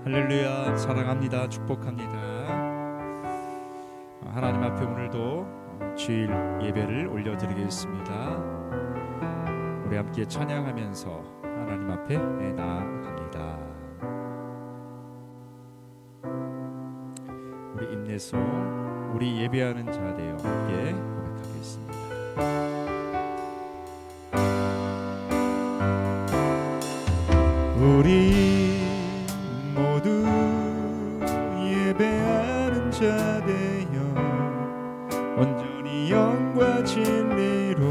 할렐루야. 사랑합니다. 축복합니다. 하나님 앞에 오늘도 주일 예배를 올려드리겠습니다. 우리 함께 찬양하면서 하나님 앞에 나아갑니다. 우리 임내소 우리 예배하는 자 되어 함께 고백하겠습니다. 우리 모두 예배하는 자 되어 온전히 영과 진리로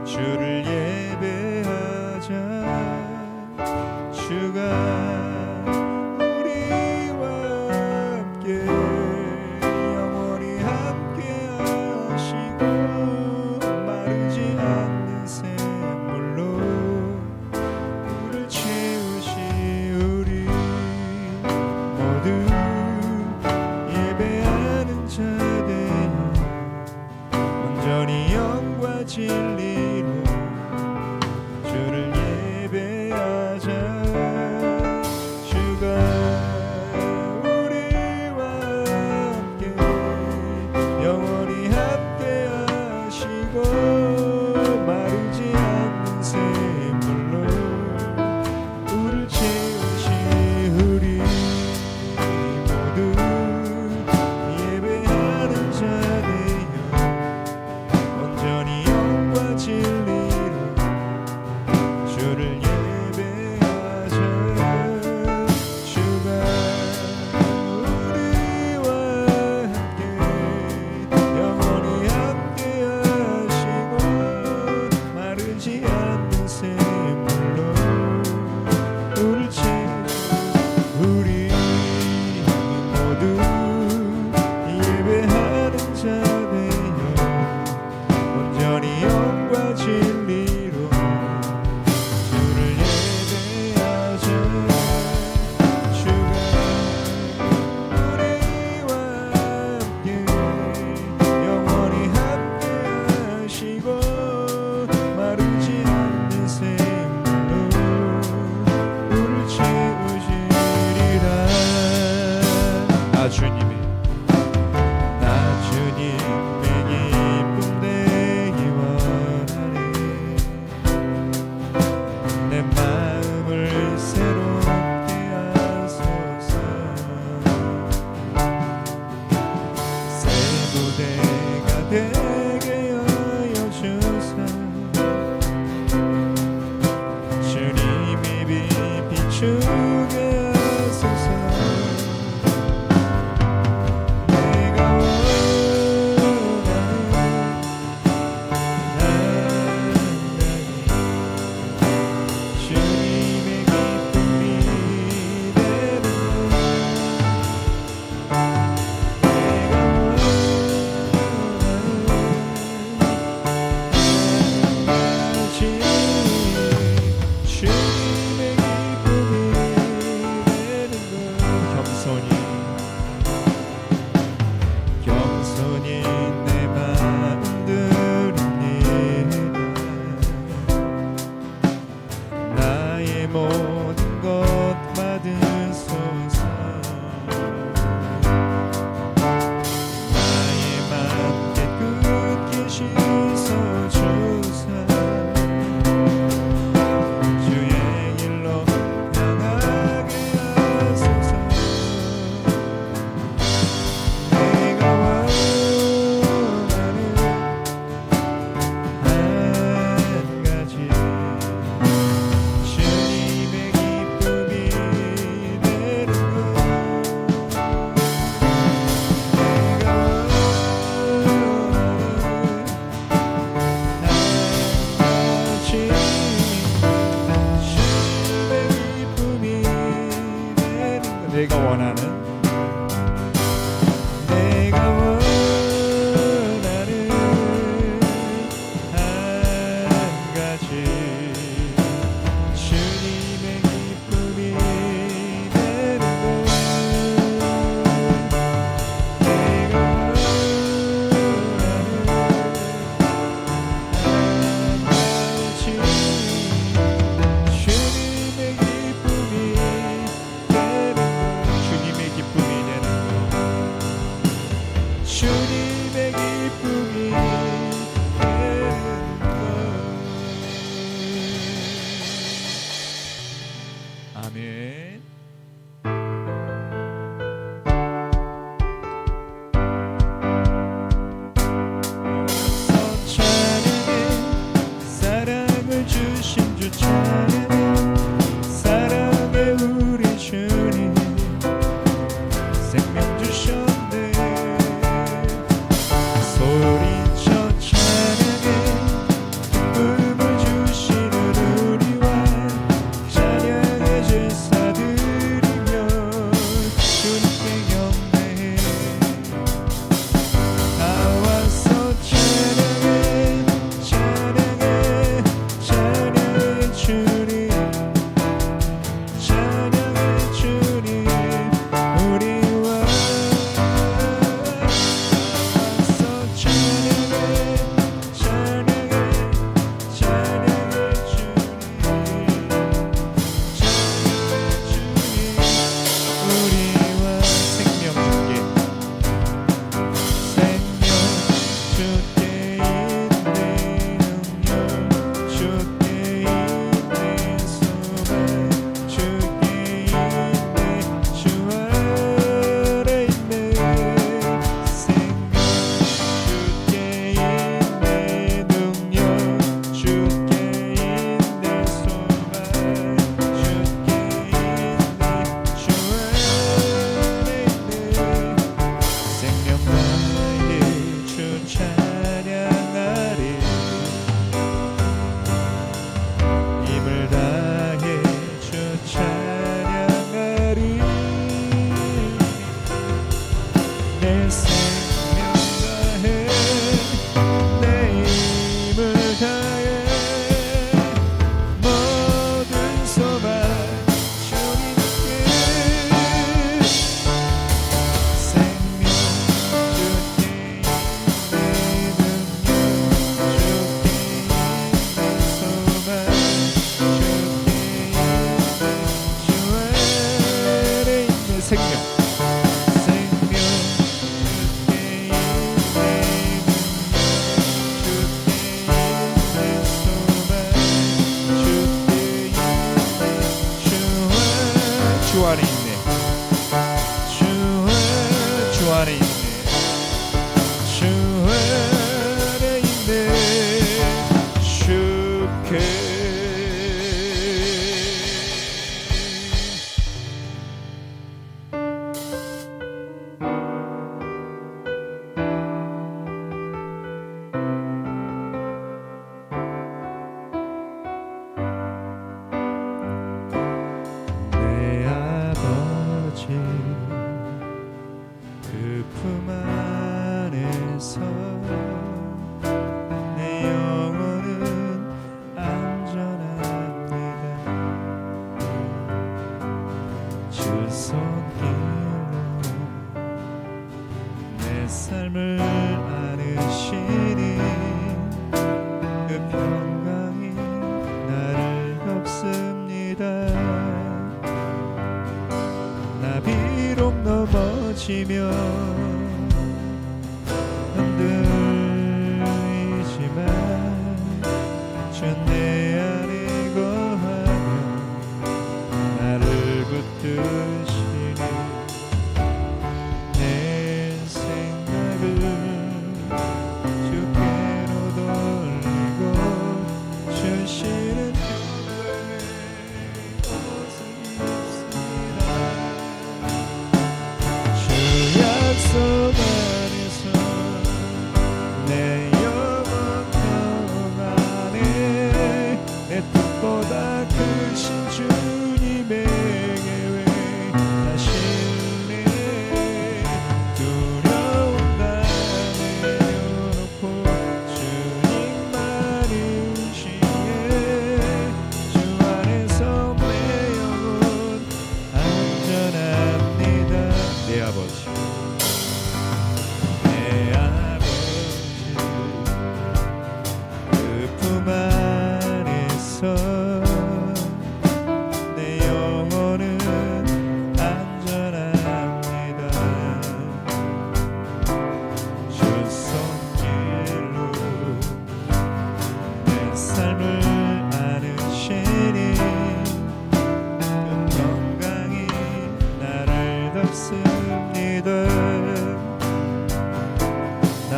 주를 예배하자. 주가 우리와 함께 영원히 함께 하시고 마르지 않는 샘물로 우리를 채우시. 우리 모두 예배하는 자 되어 온전히 영과 진리로 주를 예배하자. 주가 우리와 함께 영원히 함께 하시고 마르지 않는 샘물로 우리를 채우시. 우리 모두 예배하는 자 되어 온전히 영과 진리로 주를 예배하자. 주가 우리와 함께 영원히 함께 하시고 마르지 않는 샘물로 우리를 채우시. 우리 모두 예배하는 자 되어 온전히 영과 진리로 주를 예배하자. 주가 우리와 함께 영원히 함께 하시고 마르지 않는 샘물로 우리를 채우시리라. 나 주님의 기쁨 되기 원하네. 내 마음을 새롭게 하소서. 새 무대가 되게 하여 주사. 주님이 비추게 하소서. 내가 주님의 기쁨이 되는 주님의 기쁨이 되는 것. 겸손히 내 마음 드립니다. 나의 모든 것 받으소서. 나의 맘 깨끗게 씻어주사. 주의 길로 향하게 하소서. 내가 원하는 한 가지 주님의 기쁨이 되는 것. 내가 원하는 한 가지 주님의 기쁨이 되는 것. 내가 원하는 한 가지 주님의 기쁨이 되는 것. 내가 원하는 한 가지 주님의 기쁨이 되는 것. 아멘. 사랑을 주신 주 찬양해 사랑의 우리 주님 생명 주셨네 소리쳐 찬양해 기쁨을 주시는 우리와 찬양의 제사 드리며 주님께 경배해 나와서 찬양해 찬양해 찬양해 주님 찬양해 주님 우리와 나와서 찬양해 찬양해 찬양해 주님 찬양해 주님 우리와 생명 주께 있네 능력 주께 있네 소망 주께 있네 주 안에 있네 생명 주께 있네 능력 주께 있네 소망 주께 있네 주 안에 있네 생명 나의 주 찬양하리 힘을 다해 주 찬양하리 내 생명 다해 내 힘을 다해 모든 소망 주님께 생명 주께 있네 능력 주께 있네 소망 주께 있네 주 안에 있네 생명 생명 주께 있네 능력 주께 있네 소망 주께 있네 주 안에 있네 주 안에 있네 주 안에 있네 주께 내 아버지 그 품 안에서 내 영혼은 안전합니다 주 손길로 내 삶을 안으시니 그 평강이 나를 덮습니다 나 비록 넘어지며 흔들리지만 주 내 안에 거하며 나를 붙드시니 내 생각을 주께로 돌리고 주시는 평강에 옷을 입습니다 주 약속 안에서 내 영원 평안에 내 뜻보다 크신 주님의 계획 하실래 두려움 다 내려놓고 주님만 의지해 주 안에서 내 영혼 안전합니다 내 아버지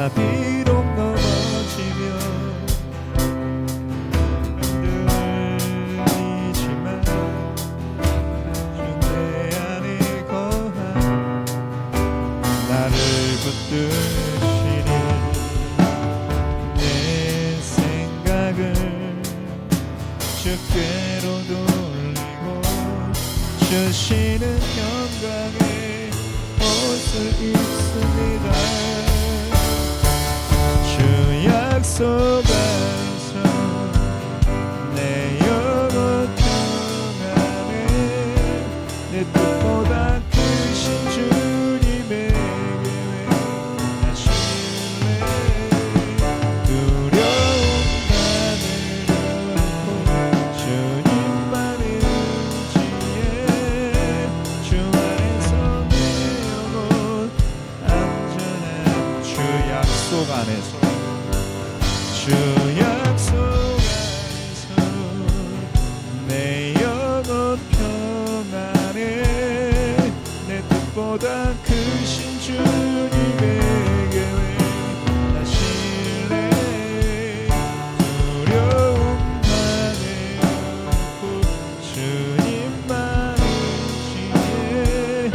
나 비록 넘어지면 흔들리지만 주 내 안에 거한 나를 붙드시니 내 생각을 주께로 돌리고 주시는 평강에 옷을 입습니다. 주 약속 안에서 내 영혼 평안에 내 뜻보다 크신 주님에게 하실래. 두려움 다 내려놓고 주님만의 의지에 주 안에서 내 영혼 안전한 주 약속 안에서 주 약속 안에서 내 영혼 평안에 내 뜻보다 크신 주님에게 하실래. 두려움 다 내려놓고 주님만 의지해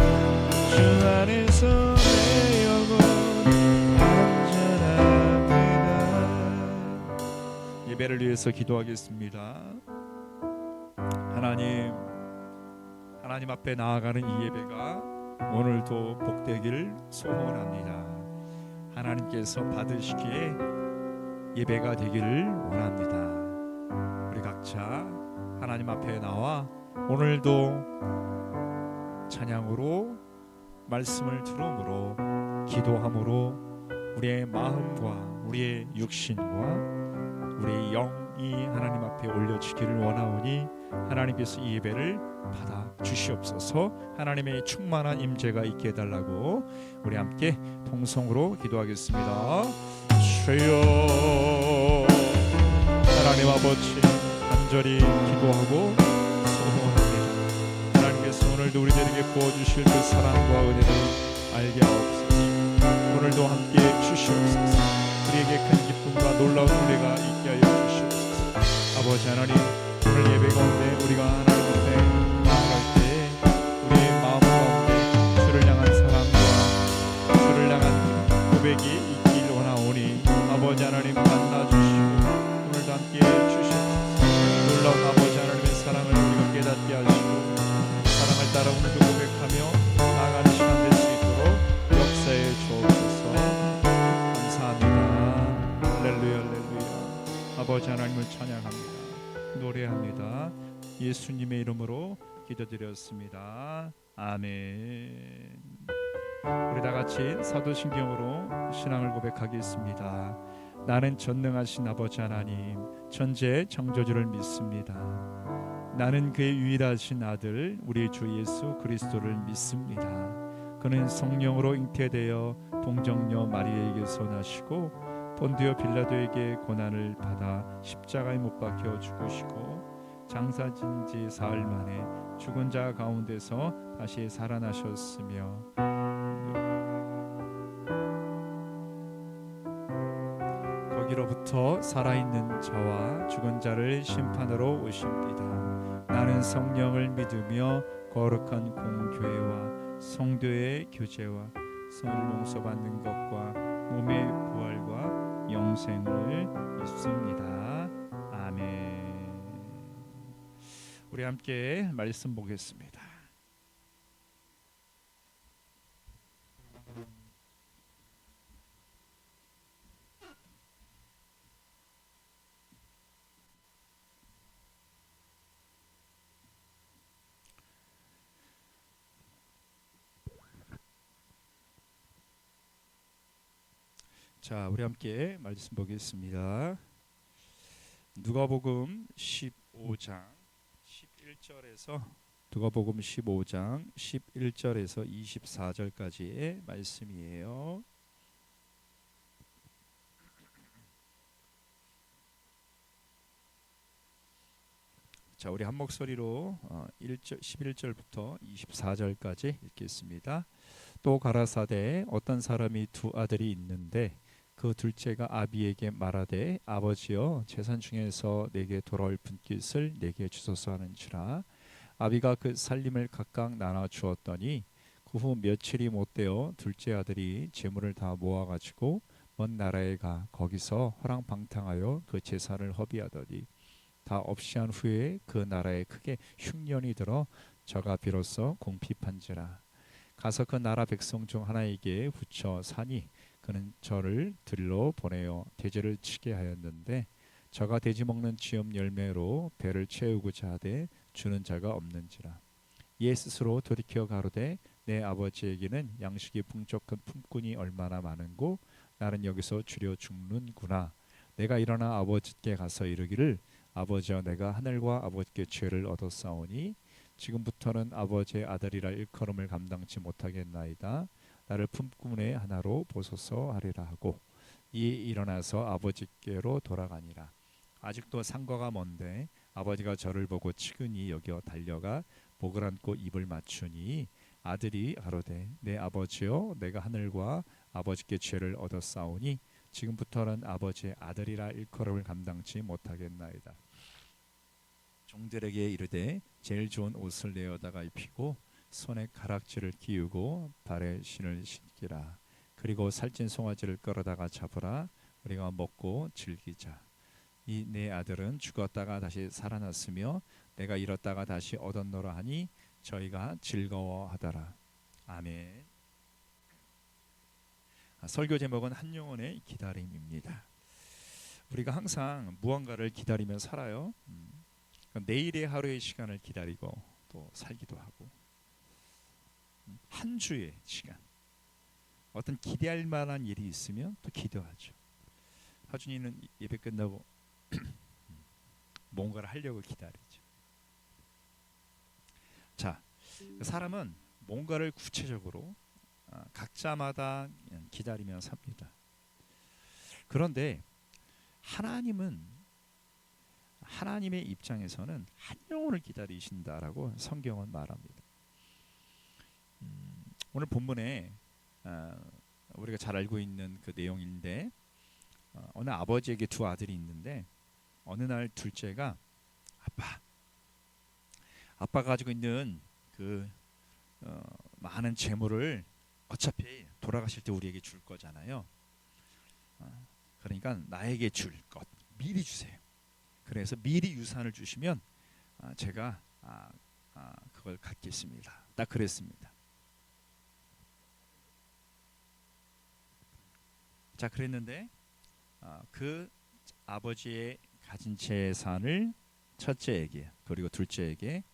주 안에서 내 영혼 안전합니다. 예배를 위해서 기도하겠습니다. 하나님 앞에 나아가는 이 예배가 오늘도 복되기를 소원합니다. 하나님께서 받으시기에 예배가 되기를 원합니다. 우리 각자 하나님 앞에 나와 오늘도 찬양으로 말씀을 들음으로 기도함으로 우리의 마음과 우리의 육신과 우리의 영이 하나님 앞에 올려지기를 원하오니 하나님께서 이 예배를 받아 주시옵소서. 하나님의 충만한 임재가 있게 해달라고 우리 함께 통성으로 기도하겠습니다. 주여, 하나님 아버지 간절히 기도하고 소원합니다. 하나님께서 오늘도 우리들에게 부어주실 그 사랑과 은혜를 알게 하옵소서. 오늘도 함께 주시옵소서. 우리에게 큰 기쁨과 놀라운 은혜가 있게 하여 주시옵소서. 아버지 하나님, 오늘 예배 가운데 우리가 하나님 앞에 나아갈 때 우리의 마음 가운데 주를 향한 사랑과 주를 향한 고백이 있길 원하오니 아버지 하나님 만나주시고 오늘도 함께 주시옵소서. 놀라운 아버지 하나님의 사랑을 우리가 깨닫게 하시고 사랑을 따라 오늘도 고백하며 나아가는 시간 될 수 있도록 역사해 주옵소서. 감사합니다. 할렐루야 할렐루야. 아버지 하나님을 찬양합니다. 노래합니다. 예수님의 이름으로 기도드렸습니다. 아멘. 우리 다 같이 사도신경으로 신앙을 고백하겠습니다. 나는 전능하신 아버지 하나님 천지의 창조주를 믿습니다. 나는 그의 유일하신 아들 우리 주 예수 그리스도를 믿습니다. 그는 성령으로 잉태되어 동정녀 마리아에게서 나시고 본디오 빌라도에게 고난을 받아 십자가에 못 박혀 죽으시고 장사진 지 사흘 만에 죽은 자 가운데서 다시 살아나셨으며 거기로부터 살아있는 저와 죽은 자를 심판하러 오십니다. 나는 성령을 믿으며 거룩한 공교회와 성도의 교제와 선을 용서받는 것과 몸의 부활과 영생을 믿습니다. 아멘. 우리 함께 말씀 보겠습니다. 자, 우리 함께 말씀 보겠습니다. 누가복음 15장 11절에서 누가복음 15장 11절에서 24절까지의 말씀이에요. 자, 우리 한 목소리로 11절부터 24절까지 읽겠습니다. 또 가라사대 어떤 사람이 두 아들이 있는데 그 둘째가 아비에게 말하되 아버지여 재산 중에서 내게 돌아올 분깃을 내게 주소서 하는지라. 아비가 그 살림을 각각 나눠 주었더니 그 후 며칠이 못되어 둘째 아들이 재물을 다 모아가지고 먼 나라에 가 거기서 허랑방탕하여 그 재산을 허비하더니 다 없이 한 후에 그 나라에 크게 흉년이 들어 저가 비로소 궁핍한지라. 가서 그 나라 백성 중 하나에게 붙여 사니 그는 저를 들러 보내어 돼지를 치게 하였는데 저가 돼지 먹는 쥐염 열매로 배를 채우고자 하되 주는 자가 없는지라. 이에 스스로 돌이켜 가로되 내 아버지에게는 양식이 풍족한 품꾼이 얼마나 많은고 나는 여기서 주려 죽는구나. 내가 일어나 아버지께 가서 이르기를 아버지여 내가 하늘과 아버지께 죄를 얻었사오니 지금부터는 아버지의 아들이라 일컬음을 감당치 못하겠나이다. 나를 품꾼의 하나로 보소서 하리라 하고 이에 일어나서 아버지께로 돌아가니라. 아직도 상거가 먼데 아버지가 저를 보고 측은히 여겨 달려가 목을 안고 입을 맞추니 아들이 가로되 내 아버지여 내가 하늘과 아버지께 죄를 얻었사오니 지금부터는 아버지의 아들이라 일컬음을 감당치 못하겠나이다. 종들에게 이르되 제일 좋은 옷을 내어다가 입히고 손에 가락지를 끼우고 발에 신을 신기라. 그리고 살찐 송아지를 끌어다가 잡으라. 우리가 먹고 즐기자. 이 내 아들은 죽었다가 다시 살아났으며 내가 잃었다가 다시 얻었노라 하니 저희가 즐거워하더라. 아멘. 설교 제목은 한 영혼의 기다림입니다. 우리가 항상 무언가를 기다리며 살아요. 내일의 하루의 시간을 기다리고 또 살기도 하고 한 주의 시간 어떤 기대할 만한 일이 있으면 또 기도하죠. 하준이는 예배 끝나고 뭔가를 하려고 기다리죠. 자, 사람은 뭔가를 구체적으로 각자마다 기다리며 삽니다. 그런데 하나님의 입장에서는 한 영혼을 기다리신다라고 성경은 말합니다. 오늘 본문에 우리가 잘 알고 있는 그 내용인데 어느 아버지에게 두 아들이 있는데 어느 날 둘째가 아빠가 가지고 있는 그 많은 재물을 어차피 돌아가실 때 우리에게 줄 거잖아요. 그러니까 나에게 줄 것 미리 주세요. 그래서 미리 유산을 주시면 제가 그걸 갖겠습니다. 딱 그랬습니다. 자, 그랬는데 그 아버지의 가진 재산을 첫째에게 그리고 둘째에게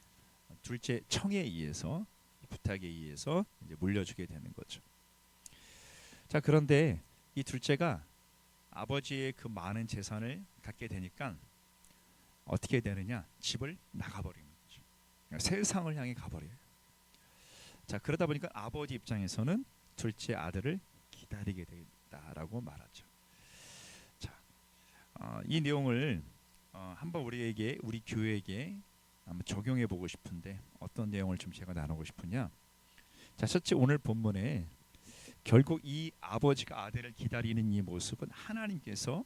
둘째 청에 의해서 부탁에 의해서 이제 물려주게 되는 거죠. 자, 그런데 이 둘째가 아버지의 그 많은 재산을 갖게 되니까 어떻게 되느냐? 집을 나가버리는 거죠. 그러니까 세상을 향해 가버려요. 자, 그러다 보니까 아버지 입장에서는 둘째 아들을 기다리게 된다라고 말하죠. 자, 이 내용을 한번 우리 교회에게 한번 적용해 보고 싶은데 어떤 내용을 좀 제가 나누고 싶으냐? 자, 첫째 오늘 본문에 결국 이 아버지가 아들을 기다리는 이 모습은 하나님께서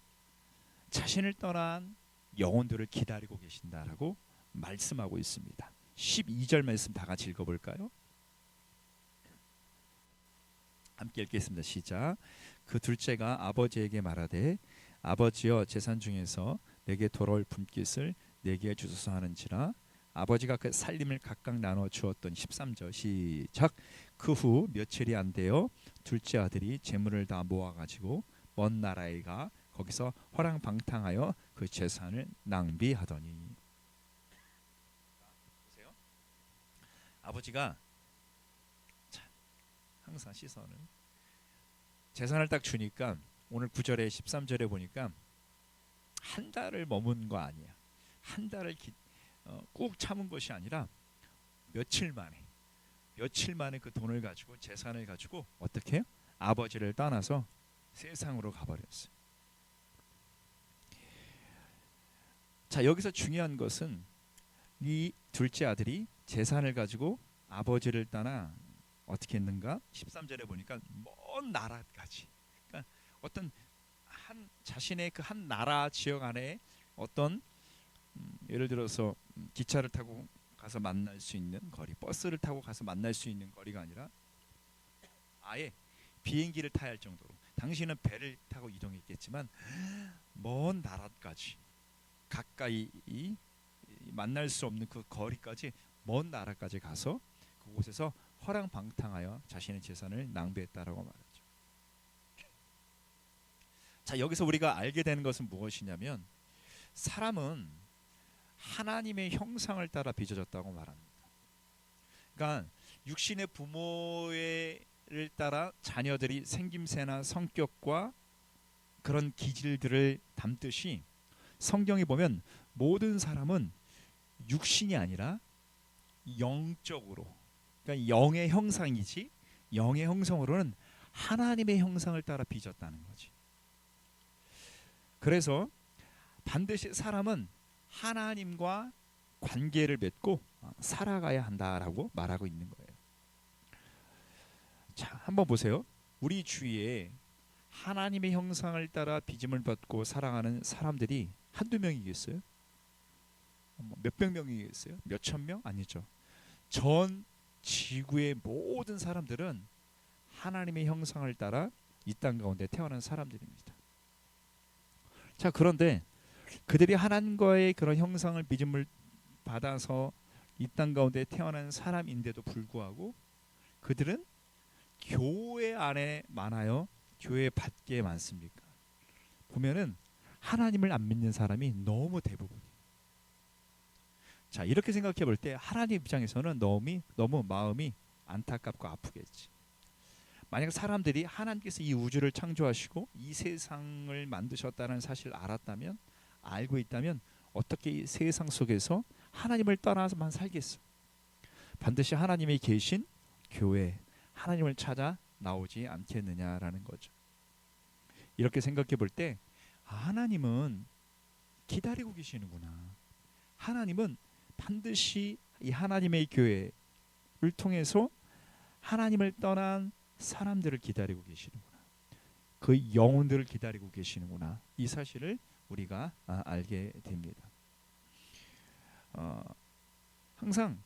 자신을 떠난 영혼들을 기다리고 계신다라고 말씀하고 있습니다. 12절 말씀 다 같이 읽어볼까요? 함께 읽겠습니다. 시작. 그 둘째가 아버지에게 말하되 아버지여 재산 중에서 내게 돌아올 분깃을 내게 주소서 하는지라. 아버지가 그 살림을 각각 나눠 주었던 13절 시작. 그 후 며칠이 안 되어 둘째 아들이 재물을 다 모아가지고 먼 나라에 가 거기서 허랑방탕하여 그 재산을 낭비하더니. 보세요. 아버지가 항상 시선을 재산을 딱 주니까 오늘 9절에 13절에 보니까 한 달을 머문 거 아니야. 한 달을 꾹 참은 것이 아니라 며칠 만에 그 돈을 가지고 재산을 가지고 어떻게 해요? 아버지를 떠나서 세상으로 가버렸어요. 자, 여기서 중요한 것은 이 둘째 아들이 재산을 가지고 아버지를 떠나 어떻게 했는가? 13절에 보니까 먼 나라까지. 그러니까 어떤 한 자신의 그 한 나라 지역 안에 어떤 예를 들어서 기차를 타고 가서 만날 수 있는 거리, 버스를 타고 가서 만날 수 있는 거리가 아니라 아예 비행기를 타야 할 정도로, 당신은 배를 타고 이동했겠지만 먼 나라까지 가까이 만날 수 없는 그 거리까지, 먼 나라까지 가서 그곳에서 허랑방탕하여 자신의 재산을 낭비했다라고 말하죠. 자, 여기서 우리가 알게 되는 것은 무엇이냐면 사람은 하나님의 형상을 따라 빚어졌다고 말합니다. 그러니까 육신의 부모를 따라 자녀들이 생김새나 성격과 그런 기질들을 담듯이 성경에 보면 모든 사람은 육신이 아니라 영적으로, 그러니까 영의 형상이지, 영의 형상으로는 하나님의 형상을 따라 빚었다는 거지. 그래서 반드시 사람은 하나님과 관계를 맺고 살아가야 한다라고 말하고 있는 거예요. 자, 한번 보세요. 우리 주위에 하나님의 형상을 따라 빚음을 받고 살아가는 사람들이 한두 명이겠어요? 몇백 명이겠어요? 몇천 명? 아니죠. 전 지구의 모든 사람들은 하나님의 형상을 따라 이 땅 가운데 태어난 사람들입니다. 자, 그런데 그들이 하나님과의 그런 형상을 빚음을 받아서 이 땅 가운데 태어난 사람인데도 불구하고 그들은 교회 안에 많아요? 교회 밖에 많습니까? 보면은 하나님을 안 믿는 사람이 너무 대부분. 자, 이렇게 생각해 볼 때 하나님 입장에서는 너무 마음이 안타깝고 아프겠지. 만약 사람들이 하나님께서 이 우주를 창조하시고 이 세상을 만드셨다는 사실을 알았다면, 알고 있다면 어떻게 이 세상 속에서 하나님을 떠나서만 살겠어? 반드시 하나님이 계신 교회, 하나님을 찾아 나오지 않겠느냐라는 거죠. 이렇게 생각해 볼 때 하나님은 기다리고 계시는구나. 하나님은 반드시 이 하나님의 교회를 통해서 하나님을 떠난 사람들을 기다리고 계시는구나. 그 영혼들을 기다리고 계시는구나. 이 사실을 우리가 알게 됩니다. 항상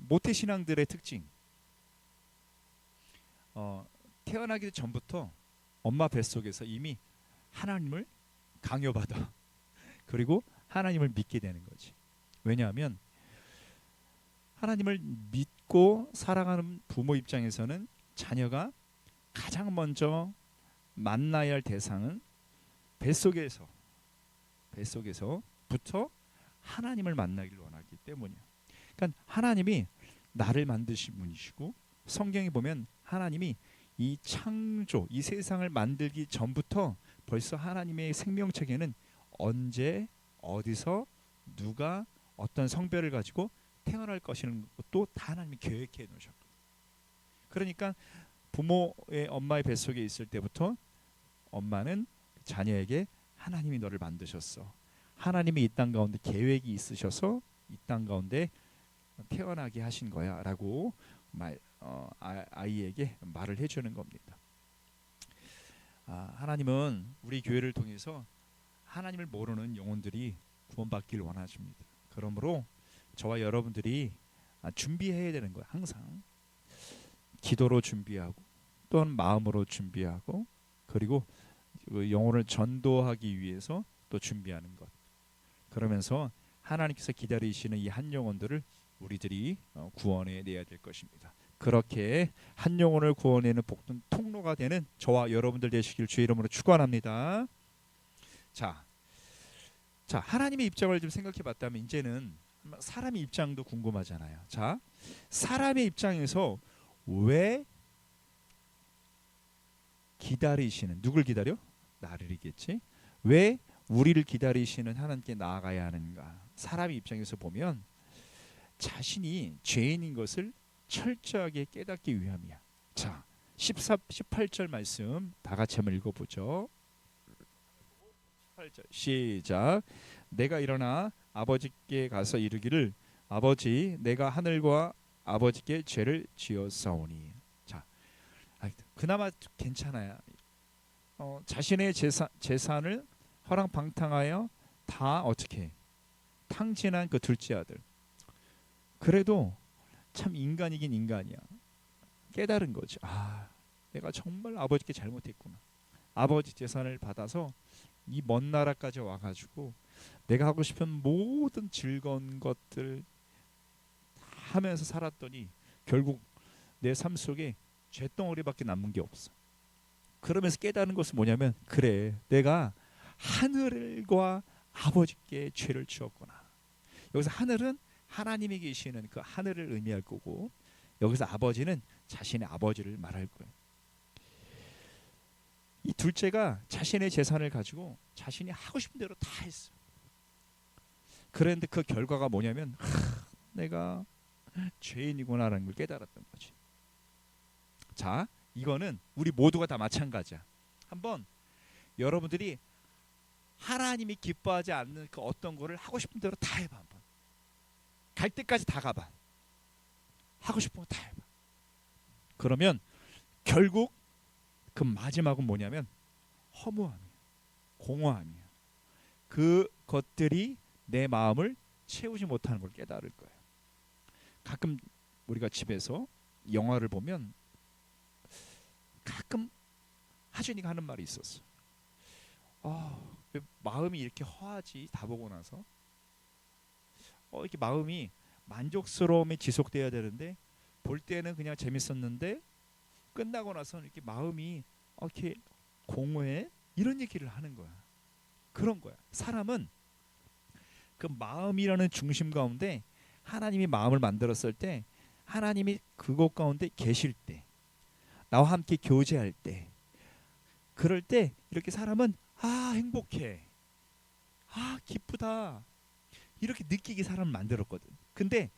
모태신앙들의 특징, 태어나기 전부터 엄마 뱃속에서 이미 하나님을 강요받아 그리고 하나님을 믿게 되는 거지. 왜냐하면 하나님을 믿고 살아가는 부모 입장에서는 자녀가 가장 먼저 만나야 할 대상은 뱃속에서부터 하나님을 만나기를 원하기 때문이야. 그러니까 하나님이 나를 만드신 분이시고, 성경에 보면 하나님이 이 창조, 이 세상을 만들기 전부터 벌써 하나님의 생명책에는 언제, 어디서, 누가, 어떤 성별을 가지고 태어날 것이라는 것도 다 하나님이 계획해 놓으셨고, 그러니까 부모의 엄마의 뱃속에 있을 때부터 엄마는 자녀에게 하나님이 너를 만드셨어, 하나님이 이 땅 가운데 계획이 있으셔서 이 땅 가운데 태어나게 하신 거야 라고 아이에게 말을 해주는 겁니다. 하나님은 우리 교회를 통해서 하나님을 모르는 영혼들이 구원받기를 원하십니다. 그러므로 저와 여러분들이 준비해야 되는 거예요. 항상 기도로 준비하고 또는 마음으로 준비하고, 그리고 그 영혼을 전도하기 위해서 또 준비하는 것. 그러면서 하나님께서 기다리시는 이 한 영혼들을 우리들이 구원해 내야 될 것입니다. 그렇게 한 영혼을 구원하는 복된 통로가 되는 저와 여러분들 되시길 주의 이름으로 축원합니다. 자, 하나님의 입장을 좀 생각해 봤다면 이제는 사람의 입장도 궁금하잖아요. 자, 사람의 입장에서 왜 기다리시는, 누굴 기다려? 나를이겠지. 왜 우리를 기다리시는 하나님께 나아가야 하는가? 사람의 입장에서 보면 자신이 죄인인 것을 철저하게 깨닫기 위함이야. 자, 18절 말씀 다 같이 한번 읽어보죠. 18절 시작. 내가 일어나 아버지께 가서 이르기를, 아버지, 내가 하늘과 아버지께 죄를 지었사오니. 자, 그나마 괜찮아요. 자신의 재산을 허랑방탕하여 다 어떻게 해? 탕진한 그 둘째 아들. 그래도 참 인간이긴 인간이야. 깨달은 거지. 아, 내가 정말 아버지께 잘못했구나. 아버지 재산을 받아서 이 먼 나라까지 와가지고 내가 하고 싶은 모든 즐거운 것들 하면서 살았더니 결국 내 삶 속에 쇳덩어리밖에 남은 게 없어. 그러면서 깨달은 것은 뭐냐면, 그래, 내가 하늘과 아버지께 죄를 지었구나. 여기서 하늘은 하나님이 계시는 그 하늘을 의미할 거고, 여기서 아버지는 자신의 아버지를 말할 거예요. 이 둘째가 자신의 재산을 가지고 자신이 하고 싶은 대로 다 했어. 그런데 그 결과가 뭐냐면, 내가 죄인이구나라는 걸 깨달았던 거지. 자, 이거는 우리 모두가 다 마찬가지야. 한번 여러분들이 하나님이 기뻐하지 않는 그 어떤 거를 하고 싶은 대로 다 해봐. 한번 갈 때까지 다 가봐. 하고 싶은 거 다 해봐. 그러면 결국 그 마지막은 뭐냐면 허무함이야, 공허함이야. 그 것들이 내 마음을 채우지 못하는 걸 깨달을 거예요. 가끔 우리가 집에서 영화를 보면 가끔 하준이가 하는 말이 있었어. 왜 마음이 이렇게 허하지? 다 보고 나서 이렇게 마음이 만족스러움이 지속돼야 되는데 볼 때는 그냥 재밌었는데 끝나고 나서는 이렇게 마음이 이렇게 공허해? 이런 얘기를 하는 거야. 그런 거야. 사람은 그 마음이라는 중심 가운데 하나님이 마음을 만들었을 때, 하나님이 그곳 가운데 계실 때, 나와 함께 교제할 때, 그럴 때 이렇게 사람은 행복해, 기쁘다, 이렇게 느끼게 사람을 만들었거든. 근데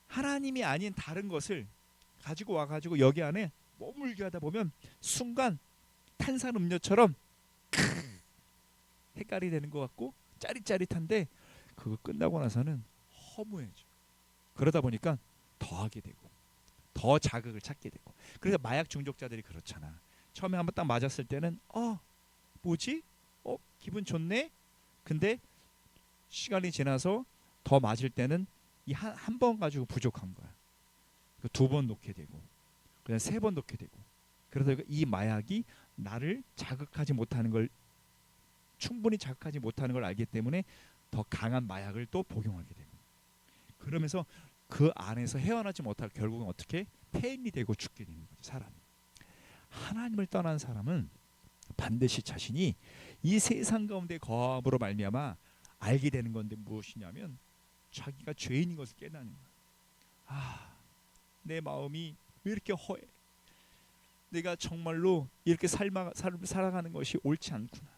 하나님이 아닌 다른 것을 가지고 와가지고 여기 안에 머물게 하다 보면 순간 탄산음료처럼 헷갈이 되는 것 같고 짜릿짜릿한데, 그거 끝나고 나서는 허무해져. 그러다 보니까 더 하게 되고 더 자극을 찾게 되고. 그래서 마약 중독자들이 그렇잖아. 처음에 한번 딱 맞았을 때는 뭐지? 기분 좋네? 근데 시간이 지나서 더 맞을 때는 이 한 번 가지고 부족한 거야. 두 번 놓게 되고 그냥 세 번 놓게 되고. 그래서 이 마약이 나를 자극하지 못하는 걸, 충분히 자극하지 못하는 걸 알기 때문에 더 강한 마약을 또 복용하게 되고, 그러면서 그 안에서 헤어나지 못하고 결국은 어떻게 폐인이 되고 죽게 되는 거지, 사람이. 하나님을 떠난 사람은 반드시 자신이 이 세상 가운데 거함으로 말미암아 알게 되는 건데, 무엇이냐면 자기가 죄인인 것을 깨닫는 거야. 내 마음이 왜 이렇게 허해? 내가 정말로 이렇게 살아가는 것이 옳지 않구나.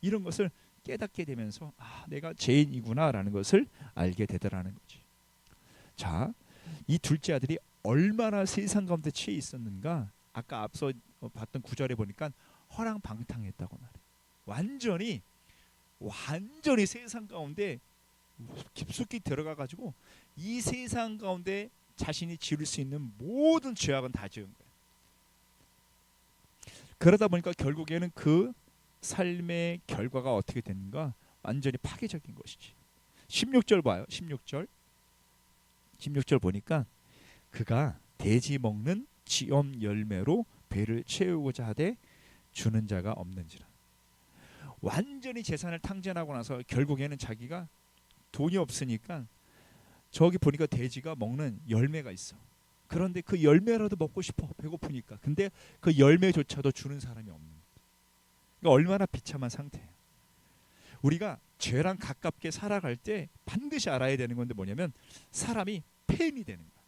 이런 것을 깨닫게 되면서 내가 죄인이구나라는 것을 알게 되더라는 거지. 자, 이 둘째 아들이 얼마나 세상 가운데 취해 있었는가? 아까 앞서 봤던 구절에 보니까 허랑방탕했다고 말해. 완전히 세상 가운데 깊숙이 들어가 가지고 이 세상 가운데 자신이 지을 수 있는 모든 죄악은 다 지은 거야. 그러다 보니까 결국에는 그 삶의 결과가 어떻게 되는가? 완전히 파괴적인 것이지. 16절 봐요. 16절 보니까 그가 돼지 먹는 지엄 열매로 배를 채우고자 하되 주는 자가 없는지라. 완전히 재산을 탕진하고 나서 결국에는 자기가 돈이 없으니까 저기 보니까 돼지가 먹는 열매가 있어. 그런데 그 열매라도 먹고 싶어, 배고프니까. 근데 그 열매조차도 주는 사람이 없는 거야. 그러니까 얼마나 비참한 상태예요. 우리가 죄랑 가깝게 살아갈 때 반드시 알아야 되는 건데 뭐냐면, 사람이 폐인이 되는 거야.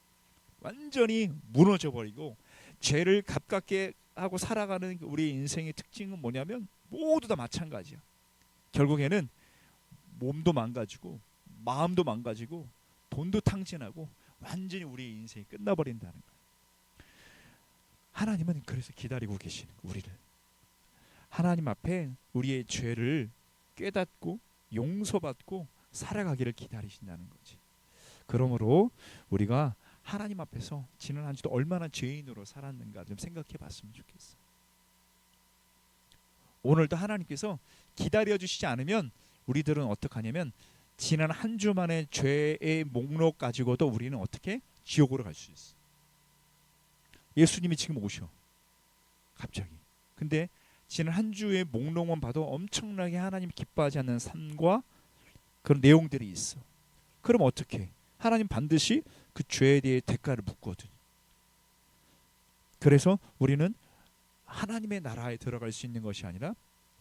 완전히 무너져 버리고, 죄를 가깝게 하고 살아가는 우리 인생의 특징은 뭐냐면 모두 다 마찬가지야. 결국에는 몸도 망가지고 마음도 망가지고 돈도 탕진하고 완전히 우리의 인생이 끝나버린다는 거야. 하나님은 그래서 기다리고 계시는 거야, 우리를. 하나님 앞에 우리의 죄를 깨닫고 용서받고 살아가기를 기다리신다는 거지. 그러므로 우리가 하나님 앞에서 지난 한 주도 얼마나 죄인으로 살았는가 좀 생각해 봤으면 좋겠어. 오늘도 하나님께서 기다려 주시지 않으면 우리들은 어떡하냐면 지난 한 주만의 죄의 목록 가지고도 우리는 어떻게 지옥으로 갈 수 있어. 예수님이 지금 오셔 갑자기. 근데 지난 한 주의 목록만 봐도 엄청나게 하나님 기뻐하지 않는 삶과 그런 내용들이 있어. 그럼 어떻게? 하나님 반드시 그 죄에 대해 대가를 묻거든. 그래서 우리는 하나님의 나라에 들어갈 수 있는 것이 아니라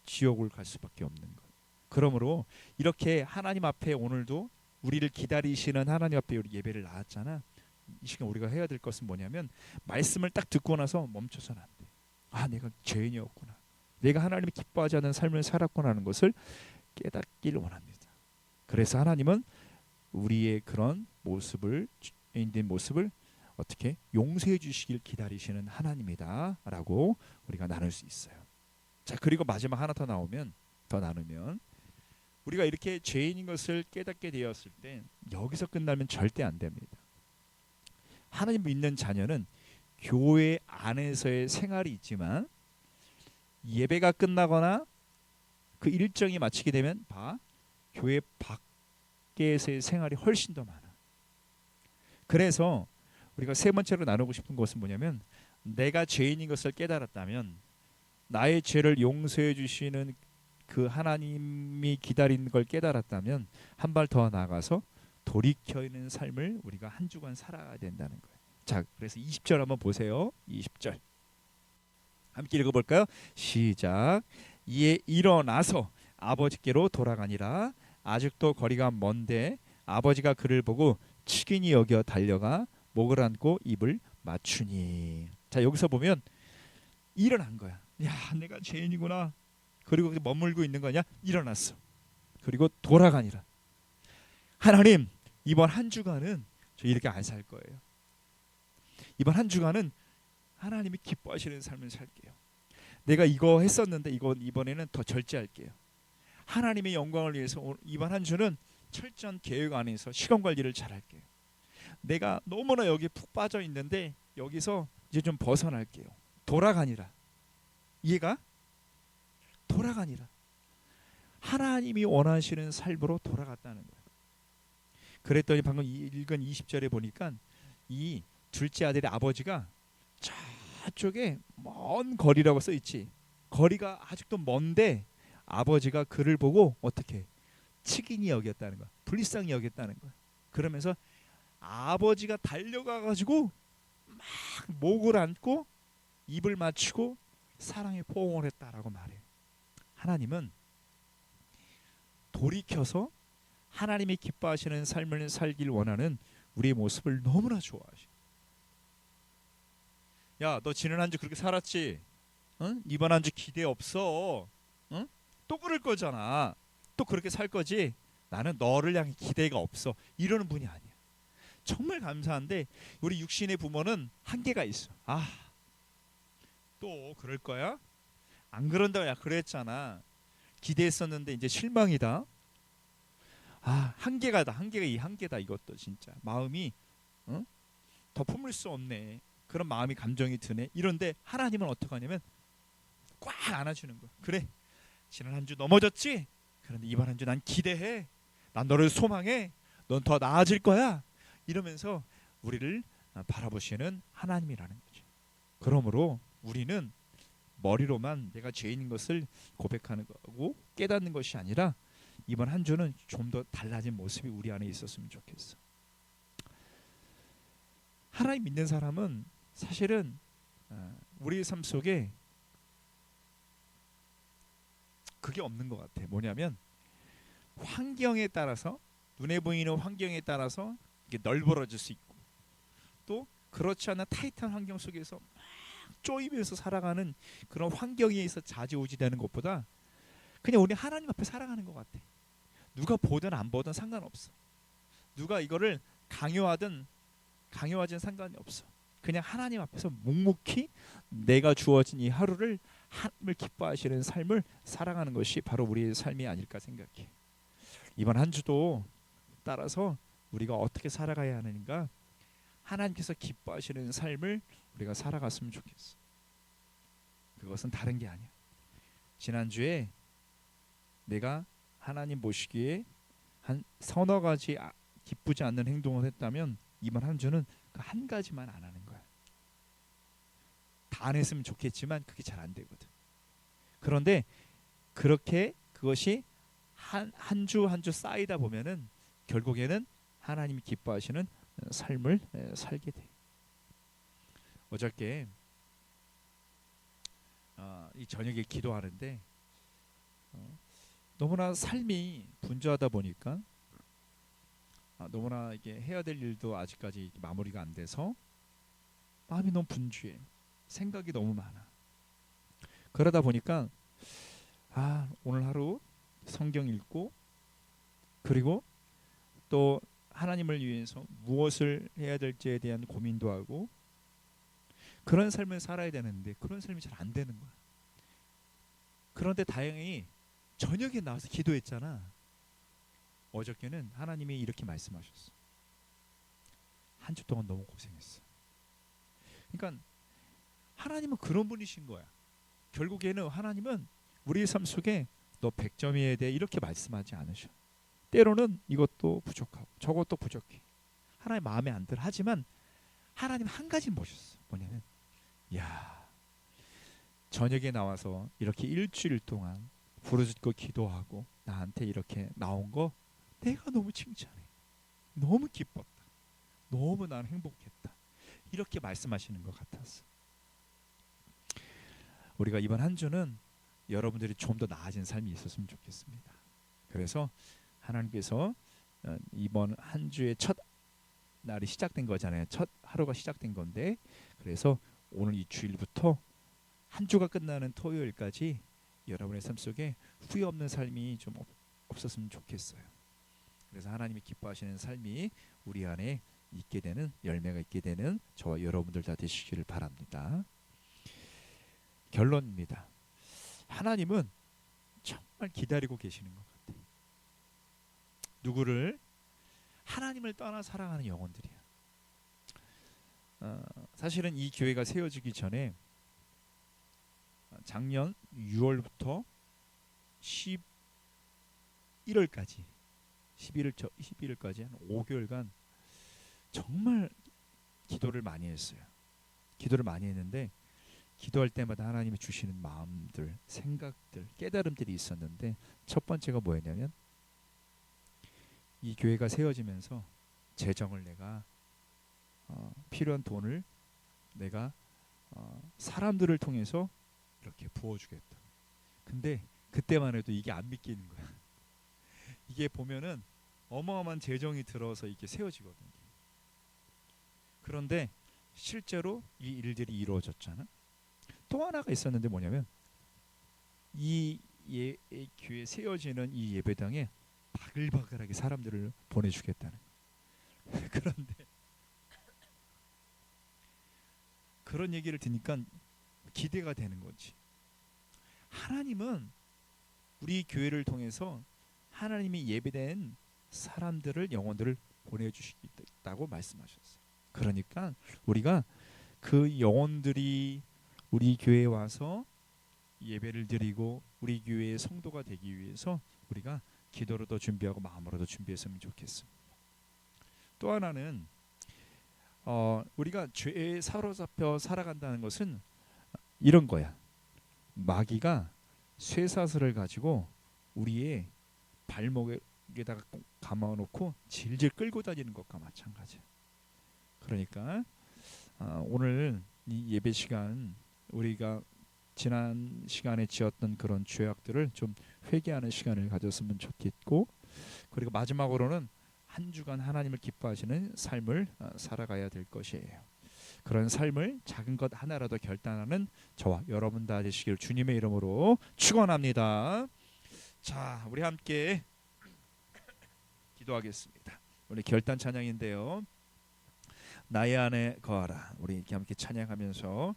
지옥을 갈 수밖에 없는 것. 그러므로 이렇게 하나님 앞에 오늘도 우리를 기다리시는 하나님 앞에 우리 예배를 나왔잖아. 이 시간 우리가 해야 될 것은 뭐냐면 말씀을 딱 듣고 나서 멈춰서는 안 돼. 아, 내가 죄인이었구나. 내가 하나님이 기뻐하지 않는 삶을 살았구나 하는 것을 깨닫기를 원합니다. 그래서 하나님은 우리의 그런 모습을, 죄인된 모습을 어떻게 용서해 주시길 기다리시는 하나님이다라고 우리가 나눌 수 있어요. 자, 그리고 마지막 하나 더 나누면 우리가 이렇게 죄인인 것을 깨닫게 되었을 때 여기서 끝나면 절대 안 됩니다. 하나님 믿는 자녀는 교회 안에서의 생활이 있지만 예배가 끝나거나 그 일정이 마치게 되면 교회 밖에서의 생활이 훨씬 더 많아. 그래서 우리가 세 번째로 나누고 싶은 것은 뭐냐면 내가 죄인인 것을 깨달았다면 나의 죄를 용서해 주시는 그 하나님이 기다리는 걸 깨달았다면 한 발 더 나아가서 돌이켜 있는 삶을 우리가 한 주간 살아야 된다는 거예요. 자, 그래서 20절 한번 보세요. 20절 함께 읽어볼까요? 시작. 이에 일어나서 아버지께로 돌아가니라. 아직도 거리가 먼데 아버지가 그를 보고 측은히 여겨 달려가 목을 안고 입을 맞추니. 자, 여기서 보면 일어난 거야. 야, 내가 죄인이구나. 그리고 머물고 있는 거냐? 일어났어. 그리고 돌아가니라. 하나님, 이번 한 주간은 저 이렇게 안 살 거예요. 이번 한 주간은 하나님이 기뻐하시는 삶을 살게요. 내가 이거 했었는데 이번에는 더 절제할게요. 하나님의 영광을 위해서 이번 한 주는 철저한 계획 안에서 시간 관리를 잘할게요. 내가 너무나 여기에 푹 빠져 있는데 여기서 이제 좀 벗어날게요. 돌아가니라. 이해가? 돌아가니라. 하나님이 원하시는 삶으로 돌아갔다는 거예요. 그랬더니 방금 읽은 20절에 보니까 이 둘째 아들의 아버지가 저쪽에 먼 거리라고 써 있지. 거리가 아직도 먼데 아버지가 그를 보고 어떻게 측은히 여겼다는 거야. 불쌍히 여겼다는 거야. 그러면서 아버지가 달려가 가지고 막 목을 안고 입을 맞추고 사랑에 포옹을 했다라고 말해요. 하나님은 돌이켜서 하나님이 기뻐하시는 삶을 살길 원하는 우리의 모습을 너무나 좋아하셔. 야, 너 지난 한 주 그렇게 살았지? 응? 이번 한 주 기대 없어. 응? 또 그럴 거잖아. 또 그렇게 살 거지? 나는 너를 향해 기대가 없어. 이러는 분이 아니야. 정말 감사한데 우리 육신의 부모는 한계가 있어. 아, 또 그럴 거야? 안 그런다고 야 그랬잖아. 기대했었는데 이제 실망이다. 아, 한계가다. 한계가 이 한계다. 이것도 진짜 마음이 더 품을 수 없네. 그런 마음이 감정이 드네. 이런데 하나님은 어떻게 하냐면 꽉 안아주는 거야. 그래, 지난 한 주 넘어졌지? 그런데 이번 한 주 난 기대해. 난 너를 소망해. 넌 더 나아질 거야. 이러면서 우리를 바라보시는 하나님이라는 거죠. 그러므로 우리는 머리로만 내가 죄인인 것을 고백하는 거고 깨닫는 것이 아니라 이번 한 주는 좀 더 달라진 모습이 우리 안에 있었으면 좋겠어. 하나님 믿는 사람은 사실은 우리의 삶 속에 그게 없는 것 같아. 뭐냐면 환경에 따라서 눈에 보이는 환경에 따라서 이게 널브러질 수 있고 또 그렇지 않은 타이트한 환경 속에서 막 쪼이면서 살아가는 그런 환경에 있어 좌지우지되는 것보다 그냥 우리 하나님 앞에 살아가는 것 같아. 누가 보든 안 보든 상관없어. 누가 이거를 강요하든 강요하진 상관이 없어. 그냥 하나님 앞에서 묵묵히 내가 주어진 이 하루를 하나님을 기뻐하시는 삶을 살아가는 것이 바로 우리의 삶이 아닐까 생각해. 이번 한 주도 따라서 우리가 어떻게 살아가야 하는가, 하나님께서 기뻐하시는 삶을 우리가 살아갔으면 좋겠어. 그것은 다른 게 아니야. 지난주에 내가 하나님 보시기에 한 서너 가지 기쁘지 않는 행동을 했다면 이번 한 주는 그 한 가지만 안 하는 거야. 다 안 했으면 좋겠지만 그게 잘 안 되거든. 그런데 그렇게 그것이 한 주 한 주 쌓이다 보면은 결국에는 하나님이 기뻐하시는 삶을 살게 돼. 어저께 이 저녁에 기도하는데 너무나 삶이 분주하다 보니까 너무나 이게 해야 될 일도 아직까지 마무리가 안 돼서 마음이 너무 분주해. 생각이 너무 많아. 그러다 보니까 오늘 하루 성경 읽고 그리고 또 하나님을 위해서 무엇을 해야 될지에 대한 고민도 하고 그런 삶을 살아야 되는데 그런 삶이 잘 안 되는 거야. 그런데 다행히 저녁에 나와서 기도했잖아. 어저께는 하나님이 이렇게 말씀하셨어. 한 주 동안 너무 고생했어. 그러니까 하나님은 그런 분이신 거야. 결국에는 하나님은 우리의 삶 속에 너 100점이어야 돼 이렇게 말씀하지 않으셔. 때로는 이것도 부족하고 저것도 부족해. 하나님 마음에 안 들어. 하지만 하나님 한 가지는 보셨어. 뭐냐면 저녁에 나와서 이렇게 일주일 동안 부르짖고 기도하고 나한테 이렇게 나온 거 내가 너무 칭찬해. 너무 기뻤다. 너무 나는 행복했다. 이렇게 말씀하시는 것 같았어. 우리가 이번 한 주는 여러분들이 좀 더 나아진 삶이 있었으면 좋겠습니다. 그래서 하나님께서 이번 한 주의 첫 날이 시작된 거잖아요. 첫 하루가 시작된 건데 그래서 오늘 이 주일부터 한 주가 끝나는 토요일까지 여러분의 삶 속에 후회 없는 삶이 좀 없었으면 좋겠어요. 그래서 하나님이 기뻐하시는 삶이 우리 안에 있게 되는 열매가 있게 되는 저와 여러분들 다 되시기를 바랍니다. 결론입니다. 하나님은 정말 기다리고 계시는 것 같아요. 누구를? 하나님을 떠나 살아가는 영혼들이야. 사실은 이 교회가 세워지기 전에 작년 6월부터 11월까지 11일까지 한 5개월간 정말 기도를 많이 했어요. 기도를 많이 했는데 기도할 때마다 하나님이 주시는 마음들, 생각들, 깨달음들이 있었는데 첫 번째가 뭐였냐면 이 교회가 세워지면서 재정을 내가 필요한 돈을 내가 사람들을 통해서 이렇게 부어주겠다. 근데 그때만 해도 이게 안 믿기는 거야. 이게 보면은 어마어마한 재정이 들어서 이게 세워지거든요. 그런데 실제로 이 일들이 이루어졌잖아. 또 하나가 있었는데 뭐냐면 이 교회 세워지는 이 예배당에 바글바글하게 사람들을 보내주겠다는 거야. 그런데 그런 얘기를 듣니까 기대가 되는 거지. 하나님은 우리 교회를 통해서 하나님이 예배된 사람들을 영혼들을 보내주시겠다고 말씀하셨어요. 그러니까 우리가 그 영혼들이 우리 교회에 와서 예배를 드리고 우리 교회의 성도가 되기 위해서 우리가 기도로도 준비하고 마음으로도 준비했으면 좋겠습니다. 또 하나는 우리가 죄에 사로잡혀 살아간다는 것은 이런 거야. 마귀가 쇠사슬을 가지고 우리의 발목에다가 감아놓고 질질 끌고 다니는 것과 마찬가지야. 그러니까 오늘 이 예배 시간 우리가 지난 시간에 지었던 그런 죄악들을 좀 회개하는 시간을 가졌으면 좋겠고 그리고 마지막으로는 한 주간 하나님을 기뻐하시는 삶을 살아가야 될 것이에요. 그런 삶을 작은 것 하나라도 결단하는 저와 여러분 다 되시길 주님의 이름으로 축원합니다. 자, 우리 함께 기도하겠습니다. 우리 결단 찬양인데요. 나의 안에 거하라. 우리 이렇게 함께 찬양하면서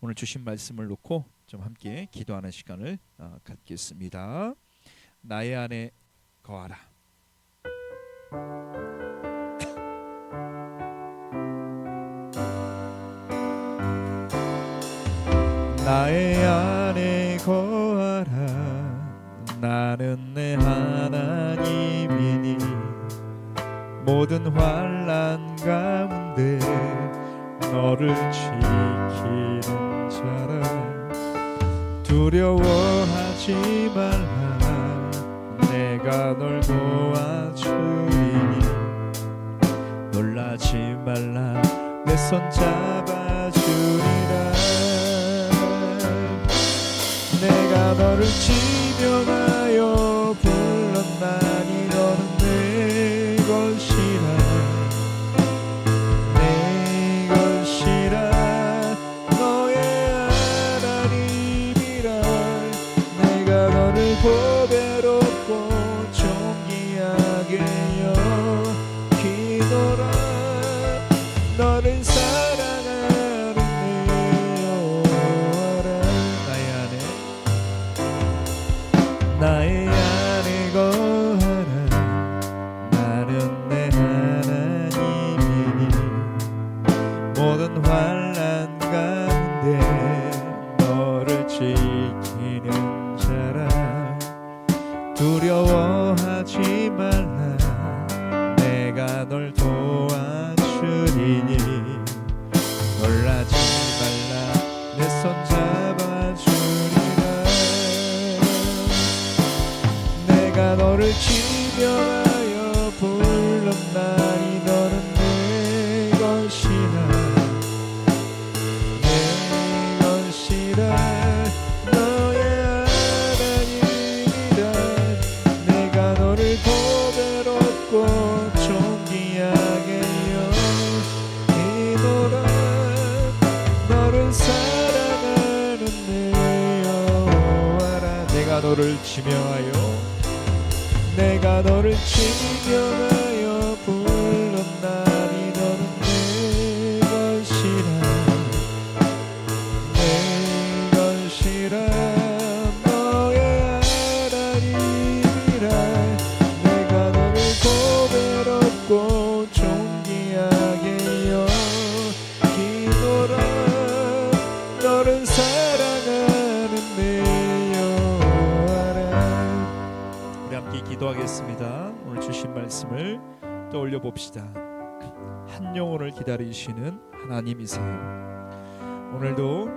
오늘 주신 말씀을 놓고 좀 함께 기도하는 시간을 갖겠습니다. 나의 안에 거하라. 나의 안에 거하라. 나는 내 하나님이니 모든 환난 가운데 너를 지키는 자라. 두려워하지 말라. 내가 널 도와주리니 놀라지 말라. 내 손 잡아주리라. 내가 너를 지명하여 불렀나니 너는 내 것이라. 내 것이라. 너의 하나님이라. 내가 너를 보배롭고 존귀하게 여기노라. 너를 사랑하는 내 여호와라. 나의 안에 거하라. 나는 내 하나님이니 모든 환난 가운데 너를 지키는 자라. 두려워하지 말라. 내가 널 도와주리니 놀라지 말라. 내 손 잡아주리라. 내가 너를 지명하여 불렀나니 너는 내 것이라. 내 것이라. 너의 하나님이라. 내가 너를 보배롭고 존귀하게 여기노라. 너를 사랑하는 내 여호와라. 내가 너를 지명하여 내가 너를 지명하여 불렀나니 너는 내 것이라. 내 것이라. 너의 하나님이라. 내가 너를 보배롭고 존귀하게 여기노라. 너를 사랑하는 내 여호와라. 우리 함께 기도하겠습니다. 오늘 주신 말씀을 떠올려 봅시다. 한 영혼을 기다리시는 하나님이세요. 오늘도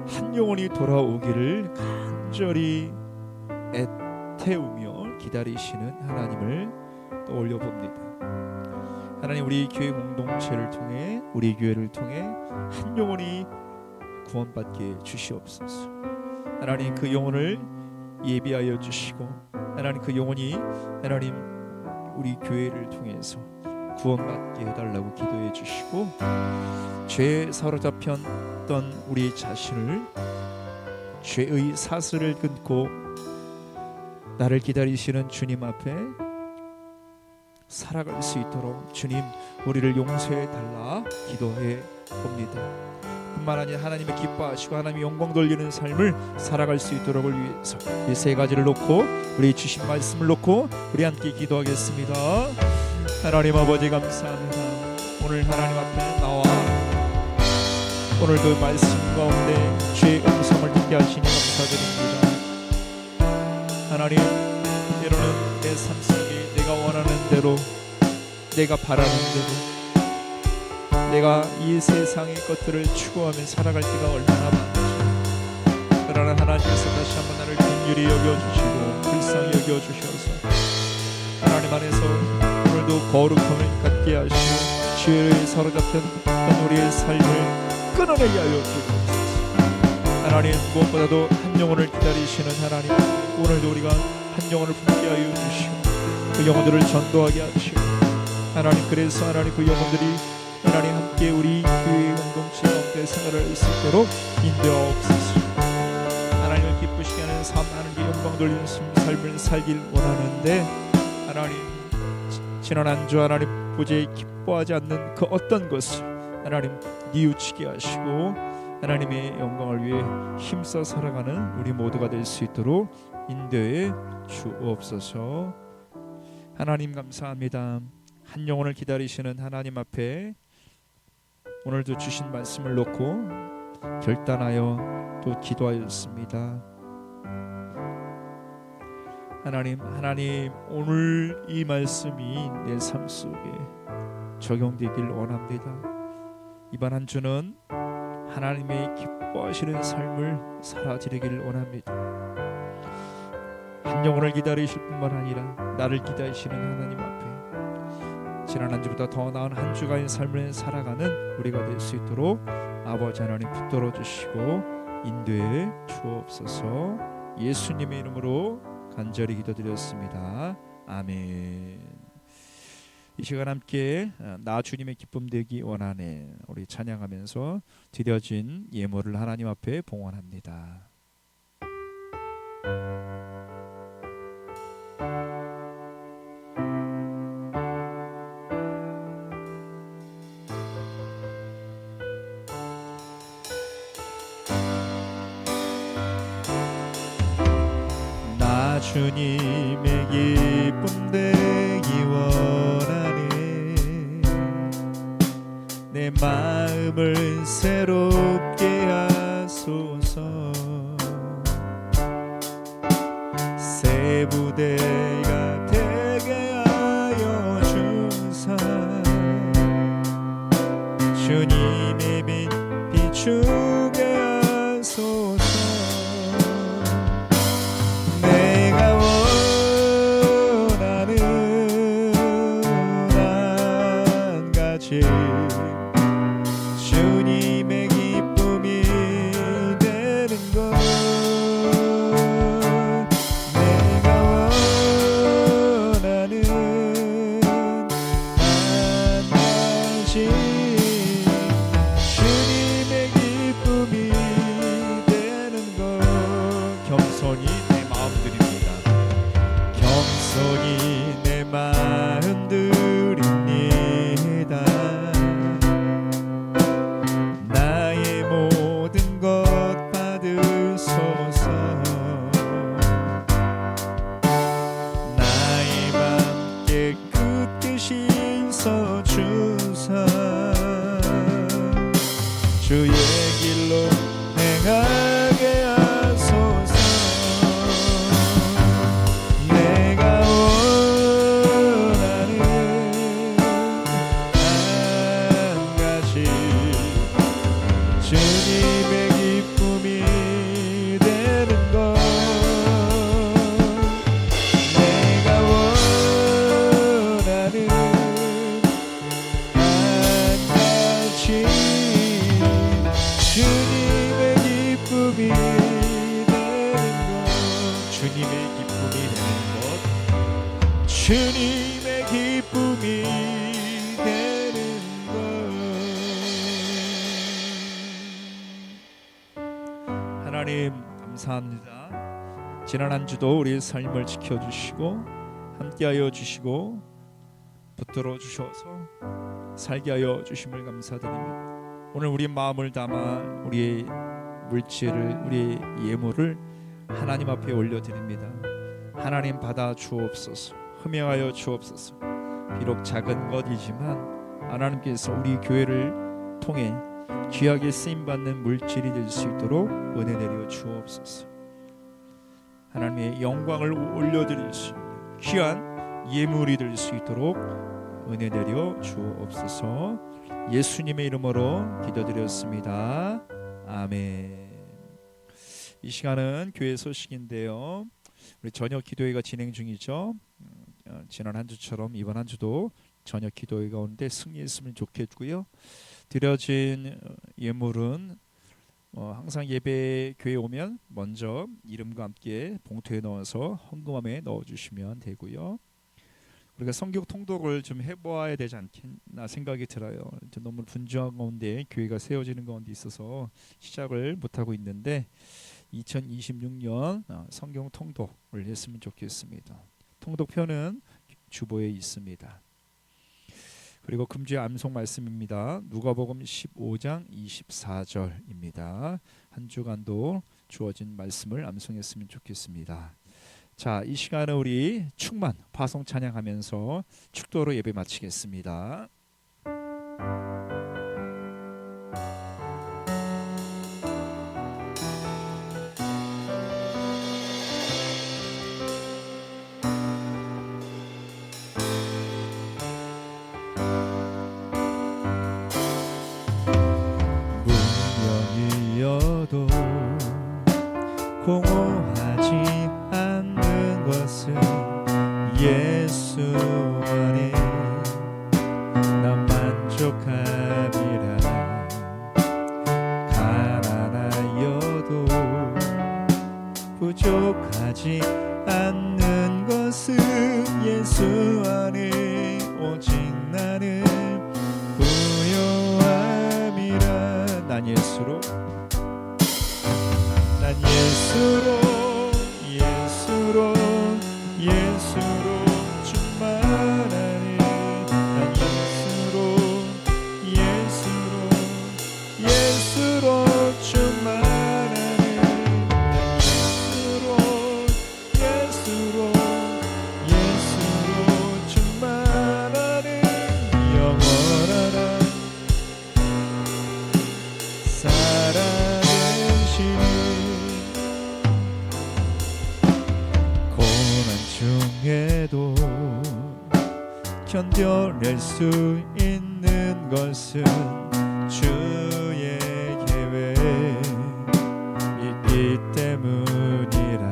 한 영혼이 돌아오기를 간절히 애태우며 기다리시는 하나님을 떠올려 봅니다. 하나님, 우리 교회 공동체를 통해 우리 교회를 통해 한 영혼이 구원받게 주시옵소서. 하나님, 그 영혼을 예비하여 주시고 하나님, 그 영혼이 하나님 우리 교회를 통해서 구원받게 해달라고 기도해 주시고, 죄에 사로잡혔던 우리 자신을 죄의 사슬을 끊고 나를 기다리시는 주님 앞에 살아갈 수 있도록 주님 우리를 용서해 달라 기도해 봅니다. 뿐만 아니라 하나님의 기뻐하시고 하나님의 영광 돌리는 삶을 살아갈 수 있도록을 위해서 이 세 가지를 놓고 우리 주신 말씀을 놓고 우리 함께 기도하겠습니다. 하나님 아버지, 감사합니다. 오늘 하나님 앞에 나와 오늘도 말씀 가운데 주의 음성을 듣게 하시니 감사드립니다. 하나님, 때로는 내 삶 속에 내가 원하는 대로, 내가 바라는 대로, 내가 이 세상의 것들을 추구하며 살아갈 때가 얼마나 많은지, 그러나 하나님께서 다시 한번 나를 긍휼히 여겨주시고 불쌍히 여겨주셔서 하나님 안에서 오늘도 거룩함을 갖게 하시고 죄를 사로잡혔던 우리의 삶을 끊어내게 하여 주옵소서. 하나님, 무엇보다도 한 영혼을 기다리시는 하나님, 오늘도 우리가 한 영혼을 품게 하여 주시고 그 영혼들을 전도하게 하시고 하나님, 그래서 하나님 그 영혼들이 하나님 함께 우리 교회 공동체 가운데 생활할 수 있도록 인도하옵소서. 하나님을 기쁘시게 하는 삶, 하나님께 영광 돌리는 삶을 살길 원하는데 하나님, 지난 한 주 하나님 도저히 기뻐하지 않는 그 어떤 것을 하나님 뉘우치게 하시고 하나님의 영광을 위해 힘써 살아가는 우리 모두가 될 수 있도록 인도해 주옵소서. 하나님, 감사합니다. 한 영혼을 기다리시는 하나님 앞에 오늘도 주신 말씀을 놓고 결단하여 또 기도하였습니다. 하나님 오늘 이 말씀이 내 삶 속에 적용되길 원합니다. 이번 한 주는 하나님의 기뻐하시는 삶을 살아드리길 원합니다. 한 영혼을 기다리실 뿐만 아니라 나를 기다리시는 하나님 앞에 지난 한 주보다 더 나은 한 주간의 삶을 살아가는 우리가 될 수 있도록 아버지 하나님 붙들어 주시고 인도해 주옵소서. 예수님의 이름으로 간절히 기도드렸습니다. 아멘. 이 시간 함께 나 주님의 기쁨 되기 원하네 우리 찬양하면서 드려진 예물을 하나님 앞에 봉헌합니다. 나 주님의 기쁨 되기 원하네. 내 마음을 새롭게 하소서. 새 부대가 되게 하여 주사. 주님의 빛 비추게 하소서. 내가 원하는 한 가지 주님의 기쁨이 되는 것. 내가 원하는 한 가지 주님의 기쁨이 되는 것. 겸손히 내 마음 드립니다. 겸손히 내 마음 드립니다. 나의 모든 것 받으소서. 나의 맘 깨끗게 씻어 주사. 주의 길로 행하게 하소서. 내가 원하는 한 가지 주님의 기쁨이 되는 것. 내가 원하는 한 가지 주님의 기쁨이 되는 것. 주님의 기쁨이 되는 것. 주님의 기쁨이 되는 것. 하나님 감사합니다. 지난 한 주도 우리의 삶을 지켜주시고 함께하여 주시고 붙들어 주셔서 살게 하여 주심을 감사드립니다. 오늘 우리 마음을 담아 우리의 물질을 우리의 예물을 하나님 앞에 올려드립니다. 하나님 받아 주옵소서. 흠양하여 주옵소서. 비록 작은 것이지만 하나님께서 우리 교회를 통해 귀하게 쓰임받는 물질이 될 수 있도록 은혜 내려 주옵소서. 하나님의 영광을 올려드릴 수 있는 귀한 예물이 될 수 있도록 은혜 내려 주옵소서. 예수님의 이름으로 기도드렸습니다. 아멘. 이 시간은 교회 소식인데요. 우리 저녁 기도회가 진행 중이죠. 지난 한 주처럼 이번 한 주도 저녁 기도회가 오는데 승리했으면 좋겠고요. 드려진 예물은 항상 예배 교회 오면 먼저 이름과 함께 봉투에 넣어서 헌금함에 넣어주시면 되고요. 우리가 성경 통독을 좀 해보아야 되지 않겠나 생각이 들어요. 너무 분주한 가운데 교회가 세워지는 가운데 있어서 시작을 못하고 있는데 2026년 성경 통독을 했으면 좋겠습니다. 통독표는 주보에 있습니다. 그리고 금주의 암송 말씀입니다. 누가복음 15장 24절입니다. 한 주간도 주어진 말씀을 암송했으면 좋겠습니다. 자, 이 시간은 우리 충만 파송 찬양하면서 축도로 예배 마치겠습니다. 낙심하지 않는 것은 예수 안에 오직 나는 부요함이라. 난 예수로 예수로 충만하니. 난 예수로 충만하니. 난 예수로 충만하니. 영원하라 살아계시니. 고난 중에도 견뎌낼 수 있는 것은 주의 계획 있기 때문이라.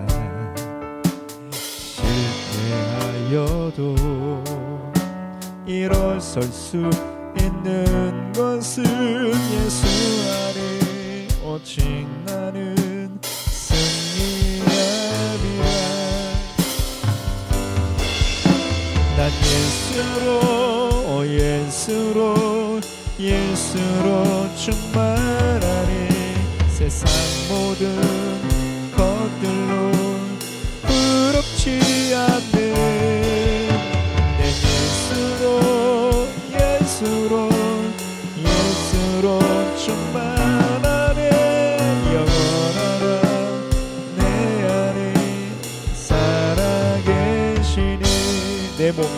실패하여도 일어설 수 있는 것은 예수 안에 오직 나는 승리함이라. 난 예수로 충만하니. 세상 모든 것들로 부럽지 않네. 내 예수로 충만하네. 영원하라 내 안에 살아계시니. 내 몸이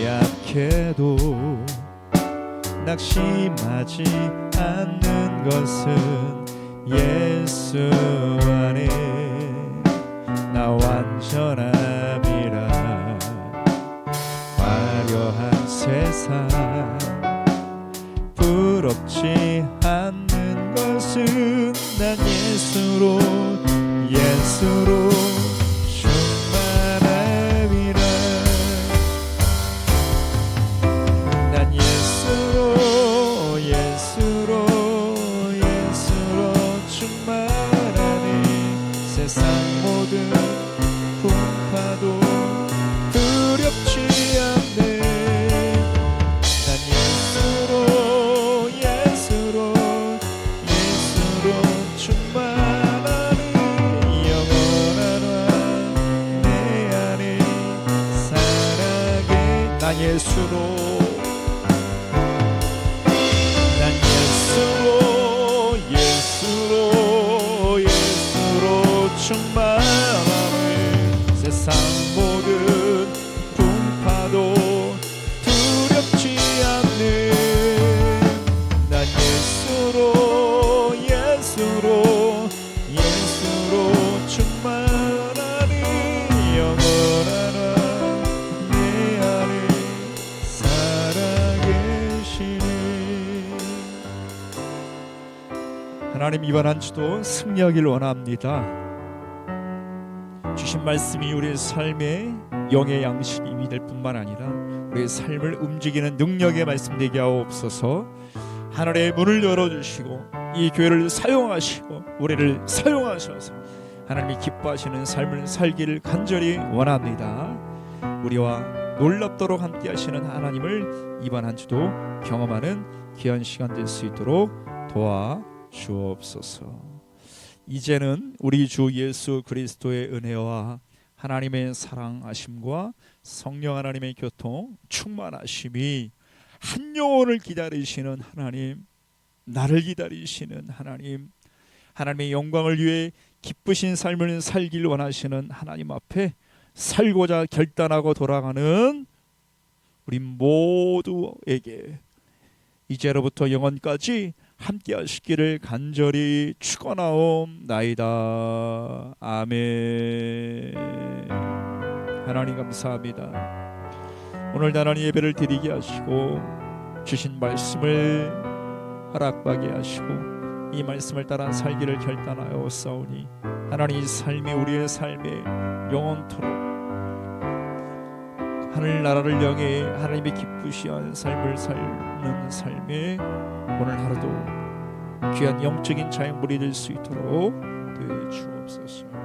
약해도 낙심하지 않는 것은 예수 안에 나 완전함이라. 화려한 세상 부럽지 않는 것은 난 예수로 충만함이라. 난 예수로 충만하니. 세상 모든 풍파도 두렵지 않네. 난 예수로 충만하니. 영원하라 내 안에 살아계. 난 예수로 충만하네. 세상 모든 풍파도 두렵지 않네. 난 예수로 충만하니. 영원하라 내 안에 살아계시니. 하나님, 이번 한 주도 승리하길 원합니다. 주신 말씀이 우리의 삶의 영의 양식이 될 뿐만 아니라 우리의 삶을 움직이는 능력의 말씀 되게 하옵소서. 하늘의 문을 열어주시고 이 교회를 사용하시고 우리를 사용하셔서 하나님이 기뻐하시는 삶을 살기를 간절히 원합니다. 우리와 놀랍도록 함께 하시는 하나님을 이번 한 주도 경험하는 귀한 시간 될 수 있도록 도와주옵소서. 이제는 우리 주 예수 그리스도의 은혜와 하나님의 사랑하심과 성령 하나님의 교통 충만하심이 한 영혼을 기다리시는 하나님, 나를 기다리시는 하나님, 하나님의 영광을 위해 기쁘신 삶을 살길 원하시는 하나님 앞에 살고자 결단하고 돌아가는 우리 모두에게 이제로부터 영원까지 함께 하시기를 간절히 축원하옵나이다. 아멘. 하나님 감사합니다. 오늘 하나님 예배를 드리게 하시고 주신 말씀을 허락받게 하시고 이 말씀을 따라 살기를 결단하여 싸우니 하나님 이 삶이 우리의 삶에 영원토록 하늘나라를 향해 하나님의 기쁘시한 삶을 사는 삶에 오늘 하루도 귀한 영적인 자연물이 될 수 있도록 인도해 주옵소서.